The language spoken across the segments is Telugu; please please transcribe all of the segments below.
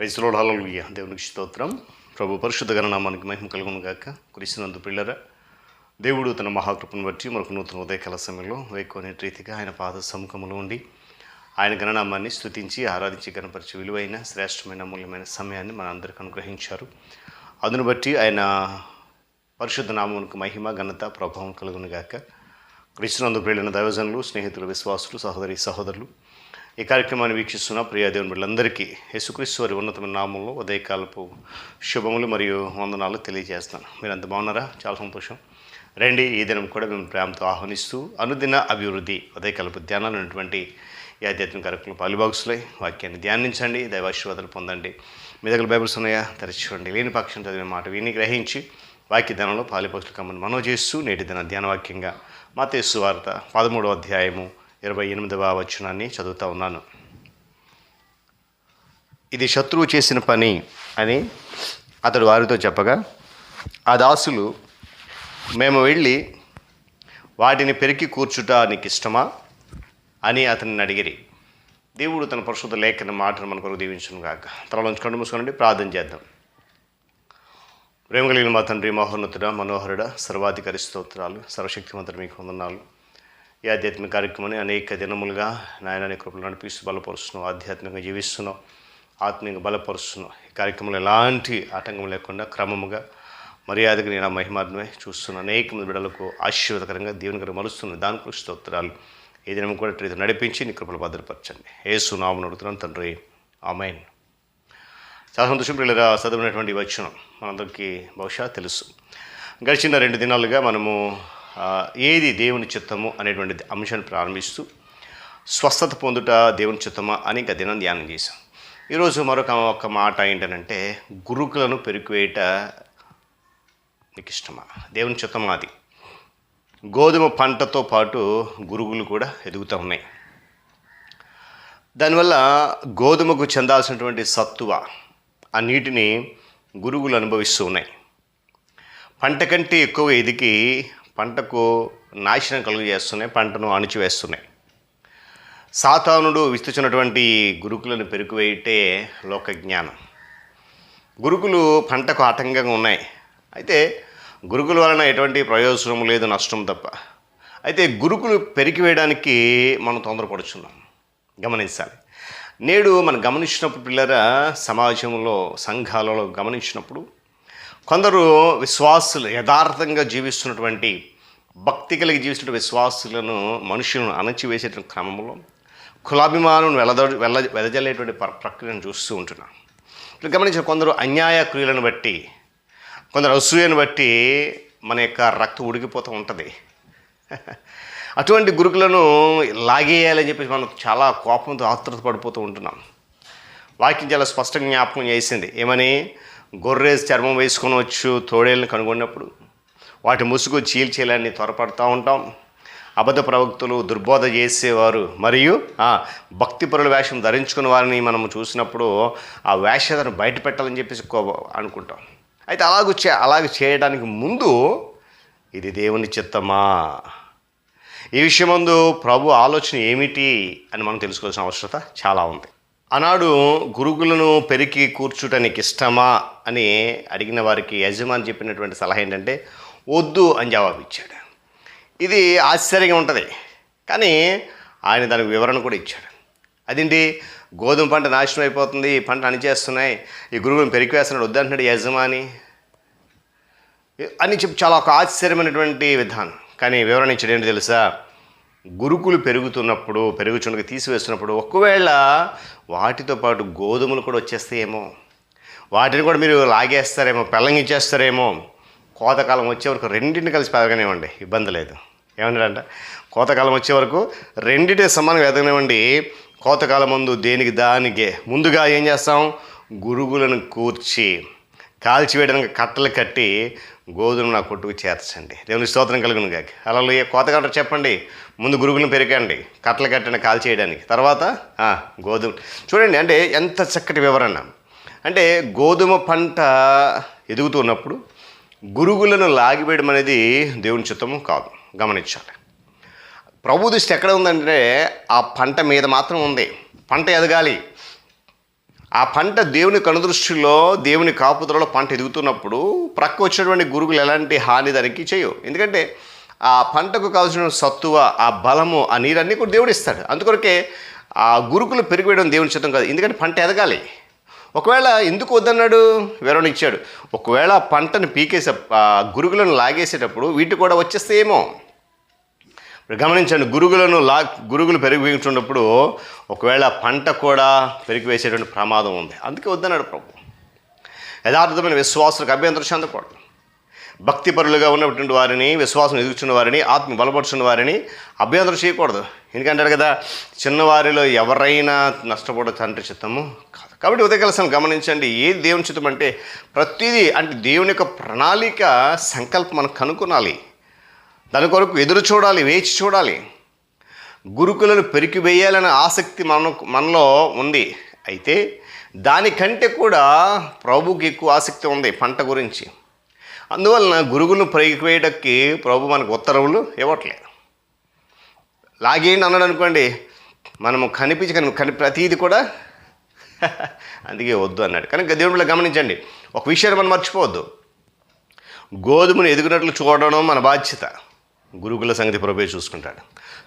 ప్రైజ్ లార్డ్, హల్లెలూయా. దేవునికి స్తోత్రం. ప్రభు పరిశుద్ధ గణనామానికి మహిమ కలుగును గాక. క్రీస్తునందు పిల్లరా, దేవుడు తన మహాకృపను బట్టి మనకు నూతన ఉదయకాల సమయంలో వేకునే రీతిగా ఆయన పాద సముఖములో ఉండి ఆయన గణనామాన్ని స్తుతించి ఆరాధించి గణపరిచి విలువైన శ్రేష్టమైన మూల్యమైన సమయాన్ని మన అందరికీ అనుగ్రహించారు. అందును బట్టి ఆయన పరిశుద్ధ నామమునకు మహిమ ఘనత ప్రభావం కలుగును గాక. క్రీస్తునందు ప్రియులైన దైవజనులు, స్నేహితులు, విశ్వాసులు, సహోదరి సహోదరులు, ఈ కార్యక్రమాన్ని వీక్షిస్తున్న ప్రియ దేవుని బిడ్డలందరికీ యేసుక్రీస్తు వారి ఉన్నతమైన నామంలో ఉదయకాలపు శుభములు మరియు వందనాలు తెలియజేస్తాను. మీరు అంత బాగున్నారా? చాలా సంతోషం. రండి, ఈ దినం కూడా మేము ప్రేమతో ఆహ్వానిస్తూ అనుదిన అభివృద్ధి ఉదయకాలపు ధ్యానాలు ఉన్నటువంటి ఈ ఆధ్యాత్మిక కార్యక్రమం పాలుభాగస్తులై వాక్యాన్ని ధ్యానించండి, దైవాశీర్వాదాలు పొందండి. మీ దగ్గర బైబిల్స్ ఉన్నాయా? తెరచుకోండి. లేని పక్షం చదివే మాట విని గ్రహించి వాక్య ధ్యానంలో పాలిపక్షులు కమ్మని మనవి చేస్తూ నేటి దిన ధ్యాన వాక్యంగా మత్తయి సువార్త 13వ అధ్యాయము 28వ వచనాన్ని చదువుతూ ఉన్నాను. ఇది శత్రువు చేసిన పని అని అతడు వారితో చెప్పగా, ఆ దాసులు, మేము వెళ్ళి వాటిని పెరికి కూర్చుట నీకు ఇష్టమా అని అతన్ని అడిగిరి. దేవుడు తన పరిశుద్ధ లేఖన మాటను మన కొరకు దీవించును గాక. తలలోంచి కళ్ళు మూసుకోండి, ప్రార్థన చేద్దాం. ప్రేమ కలిగిన మా తండ్రి, మహోన్నతుడ, మనోహరుడ, సర్వాధికారి స్తోత్రాలు, సర్వశక్తిమంతుడు మీకు వందనాలు. ఈ ఆధ్యాత్మిక కార్యక్రమాన్ని అనేక దినములుగా నాయన కృపలు నడిపిస్తూ బలపరుస్తున్నావు, ఆధ్యాత్మికంగా జీవిస్తున్నావు, ఆత్మీయంగా బలపరుస్తున్నావు. ఈ కార్యక్రమంలో ఎలాంటి ఆటంకం లేకుండా క్రమముగా మర్యాదగా నేను ఆ మహిమాత్మే చూస్తున్నాను. అనేక మంది బిడ్డలకు ఆశీర్వాదకరంగా దేవునికరంగా మలుస్తున్నాను. దానికి స్తోత్రాలు. ఈ దినం కూడా రీతి నడిపించి నీ కృపలు భద్రపరచండి. యేసు నామమున అడుగుతున్నాను తండ్రి, ఆమేన్. చాలా సంతోషం పిల్లరా. చదివినటువంటి వచనం మనందరికీ బహుశా తెలుసు. గడిచిన 2 దినాలుగా మనము ఏది దేవుని చిత్తము అనేటువంటి అంశాన్ని ప్రారంభిస్తూ స్వస్థత పొందుట దేవుని చిత్తమా అని ఇంకా దినం ధ్యానం చేశాం. ఈరోజు మరొక మాట ఏంటంటే, గురుకులను పెరికివేయట నీకు ఇష్టమా, దేవుని చిత్తమా. అది గోధుమ పంటతో పాటు గురుగులు కూడా ఎదుగుతూ ఉన్నాయి. దానివల్ల గోధుమకు చెందాల్సినటువంటి సత్తువ, ఆ నీటిని గురుగులు అనుభవిస్తూ ఉన్నాయి. పంట కంటే ఎక్కువ ఎదిగి పంటకు నాశనం కలుగజేస్తున్నాయి, పంటను అణిచివేస్తున్నాయి. సాతానుడు విస్తున్నటువంటి గురుకులను పెరికివేయటే లోక జ్ఞానం. గురుకులు పంటకు ఆటంకంగా ఉన్నాయి. అయితే గురుకుల వలన ఎటువంటి ప్రయోజనం లేదు, నష్టం తప్ప. అయితే గురుకులు పెరికివేయడానికి మనం తొందరపడుచున్నాం. గమనించాలి. నేడు మనం గమనించినప్పుడు పిల్లరా, సమాజంలో సంఘాలలో గమనించినప్పుడు కొందరు విశ్వాసులు, యథార్థంగా జీవిస్తున్నటువంటి, భక్తి కలిగి జీవిస్తున్న విశ్వాసులను, మనుషులను అణచివేసేటువంటి క్రమంలో కులాభిమానం వెదజల్లేటువంటి ప్రక్రియను చూస్తూ ఉంటున్నాం. ఇప్పుడు గమనించిన కొందరు అన్యాయ క్రియలను బట్టి, కొందరు అసూయను బట్టి మన యొక్క రక్తం ఉడికిపోతూ ఉంటుంది. అటువంటి గురుకులను లాగేయాలని చెప్పేసి మనం చాలా కోపంతో ఆత్రుత పడిపోతూ ఉంటున్నాం. వాక్యం చాలా స్పష్టంగా జ్ఞాపకం చేసింది. ఏమని? గొర్రె చర్మం వేసుకొని వచ్చు తోడేళ్ళని కనుగొన్నప్పుడు వాటి ముసుగు చీల్చేయాలని త్వరపడుతూ ఉంటాం. అబద్ధ ప్రవక్తలు, దుర్బోధ చేసేవారు మరియు భక్తిపరుల వేషం ధరించుకున్న వారిని మనం చూసినప్పుడు ఆ వేషాలను బయట పెట్టాలని చెప్పేసి అనుకుంటాం. అయితే అలాగ చేయడానికి ముందు ఇది దేవుని చిత్తమా, ఈ విషయమందు ప్రభు ఆలోచన ఏమిటి అని మనం తెలుసుకోవాల్సిన అవసరత చాలా ఉంది. ఆనాడు గురుకులను పెరికి కూర్చుట నీకు ఇష్టమా అని అడిగిన వారికి యజమాని చెప్పినటువంటి సలహా ఏంటంటే, వద్దు అని జవాబు ఇచ్చాడు. ఇది ఆశ్చర్యంగా ఉంటుంది, కానీ ఆయన దానికి వివరణ కూడా ఇచ్చాడు. అదేంటి, గోధుమ పంట నాశనం అయిపోతుంది, పంట అణిచేస్తున్నాయి, ఈ గురువులను పెరికివేస్తున్నాడు, వద్దంటున్నాడు యజమాని అని చెప్పి చాలా ఒక ఆశ్చర్యమైనటువంటి విధానం. కానీ వివరణ ఇచ్చాడు. ఏంటి తెలుసా? గురుకులు పెరుగుచుండగా తీసివేస్తున్నప్పుడు ఒకవేళ వాటితో పాటు గోధుమలు కూడా వచ్చేస్తాయేమో, వాటిని కూడా మీరు లాగేస్తారేమో, పెళ్ళంగిచ్చేస్తారేమో, కోతకాలం వచ్చే వరకు రెండింటిని కలిసి పెరగనివ్వండి, ఇబ్బంది లేదు. ఏమన్నాడంట? కోతకాలం వచ్చే వరకు రెండింటి సమానంగా ఎదగనివ్వండి. కోతకాలం ముందు దేనికి దానికే ముందుగా ఏం చేస్తాం? గురుగులను కూర్చి కాల్చివేయడానికి కట్టలు కట్టి గోధుమ నా కొట్టుకు చేర్చండి. దేవుని స్తోత్రం కలుగును గాక. అలా కోతకాలం చెప్పండి, ముందు గురుగులను పెరకండి, కట్టలు కట్టండి కాల్ చేయడానికి, తర్వాత గోధుమ. చూడండి, అంటే ఎంత చక్కటి వివరణ. అంటే గోధుమ పంట ఎదుగుతున్నప్పుడు గురుగులను లాగివేయడం అనేది దేవుని చిత్తము కాదు. గమనించాలి. ప్రభు దృష్టి ఎక్కడ ఉందంటే ఆ పంట మీద మాత్రం ఉంది. పంట ఎదగాలి, ఆ పంట దేవుని కనుదృష్టిలో దేవుని కాపుదలలో పంట ఎదుగుతున్నప్పుడు ప్రక్క వచ్చినటువంటి గురుగులు ఎలాంటి హాని దానికి చేయవు. ఎందుకంటే ఆ పంటకు కావాల్సిన సత్తువ, ఆ బలము, ఆ నీరన్నీ కూడా దేవుడు ఇస్తాడు. అందుకొరకే ఆ గురుకులు పెరిగివేయడం దేవుని చిత్తం కాదు. ఎందుకంటే పంట ఎదగాలి. ఒకవేళ ఎందుకు వద్దన్నాడు, వివరణ ఇచ్చాడు. ఒకవేళ పంటను పీకేసే గురుగులను లాగేసేటప్పుడు వీటి కూడా వచ్చేస్తే ఏమో. గమనించండి, గురుగులు పెరిగిపోతున్నప్పుడు ఒకవేళ పంట కూడా పెరిగివేసేటువంటి ప్రమాదం ఉంది. అందుకే వద్దన్నాడు ప్రభు. యథార్థమైన విశ్వాసులకు అభ్యంతరం చెందకూడదు. భక్తిపరులుగా ఉన్నటువంటి వారిని, విశ్వాసం ఎదుగుతున్న వారిని, ఆత్మ బలపరుచున్న వారిని అభ్యంతరం చేయకూడదు. ఎందుకంటారు కదా, చిన్నవారిలో ఎవరైనా నష్టపోవడం తండ్రి చిత్తము కాదు. కాబట్టి ఉదయకాలం గమనించండి, ఏ దేవుని చిత్తం అంటే ప్రతిదీ అంటే దేవుని యొక్క ప్రణాళిక, సంకల్పం మనం కనుగొనాలి. దాని కొరకు ఎదురు చూడాలి, వేచి చూడాలి. గురుకులను పెరికివేయాలనే ఆసక్తి మనలో ఉంది. అయితే దానికంటే కూడా ప్రభుకి ఎక్కువ ఆసక్తి ఉంది పంట గురించి. అందువలన గురుగులను పెరిగివేయడానికి ప్రభు మనకు ఉత్తర్వులు ఇవ్వట్లేదు. లాగేయండి అన్నాడు అనుకోండి, మనము ప్రతీది కూడా అందుకే వద్దు అన్నాడు. కనుక దేవుడిలో గమనించండి, ఒక విషయాన్ని మనం మర్చిపోవద్దు. గోధుమను ఎదుగునట్లు చూడడం మన బాధ్యత. గురుకుల సంగతి ప్రభువే చూసుకుంటాడు.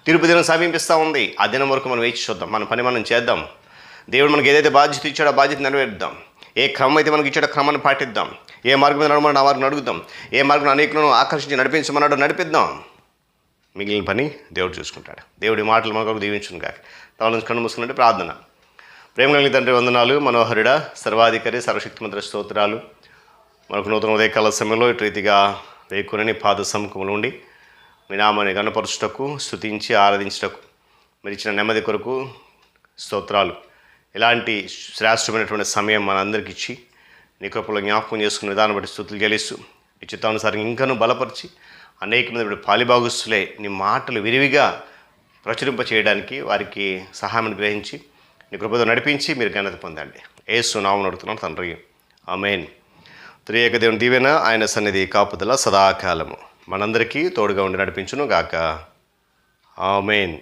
తిరుపతి దినం సమీపిస్తూ ఉంది. ఆ దినం వరకు మనం వేచి చూద్దాం. మన పని మనం చేద్దాం. దేవుడు మనకి ఏదైతే బాధ్యత ఇచ్చాడో ఆ బాధ్యత నెరవేర్దాం. ఏ క్రమం అయితే మనకి ఇచ్చాడో క్రమాన్ని పాటిద్దాం. ఏ మార్గం మీద నడవమని ఆ మార్గం అడుగుదాం. ఏ మార్గం అనేకులను ఆకర్షించి నడిపించమన్నాడో నడిపిద్దాం. మిగిలిన పని దేవుడు చూసుకుంటాడు. దేవుడి మాటలు మనకు దీవించును కాక. తల కన్ను మూసుకున్నట్టు ప్రార్థన. ప్రేమ కలిగిన తండ్రి, వందనాలు. మనోహరుడ, సర్వాధికారి, సర్వశక్తిమంతుల స్తోత్రాలు. మనకు నూతన ఉదయకాల సమయంలో ఇటు రీతిగా వేకునని పాద సముఖంలో ఉండి మీ నామాన్ని గణపరచుటకు, స్తుతించి ఆరాధించుటకు మీరు ఇచ్చిన నెమ్మది కొరకు స్తోత్రాలు. ఇలాంటి శ్రేష్టమైనటువంటి సమయం మనందరికి ఇచ్చి నీ కృపలో జ్ఞాపకం చేసుకున్న విధానం బట్టి స్తుతులు చెల్లిస్తూ నీ చిత్తానుసారంగా ఇంకనూ బలపరిచి అనేక మంది పాలిభాగస్తులే నీ మాటలు విరివిగా ప్రచురింప చేయడానికి వారికి సహాయాన్ని గ్రహించి నీ కృపతో నడిపించి మీరు ఘనత పొందండి. యేసు నామమున అడుగుతున్నాం తండ్రి, ఆమేన్. త్రియేక దేవుని దీవెన, ఆయన సన్నిధి కాపుదల సదాకాలము మనందరికీ తోడుగా ఉండి నడిపించును గాక. ఆమేన్.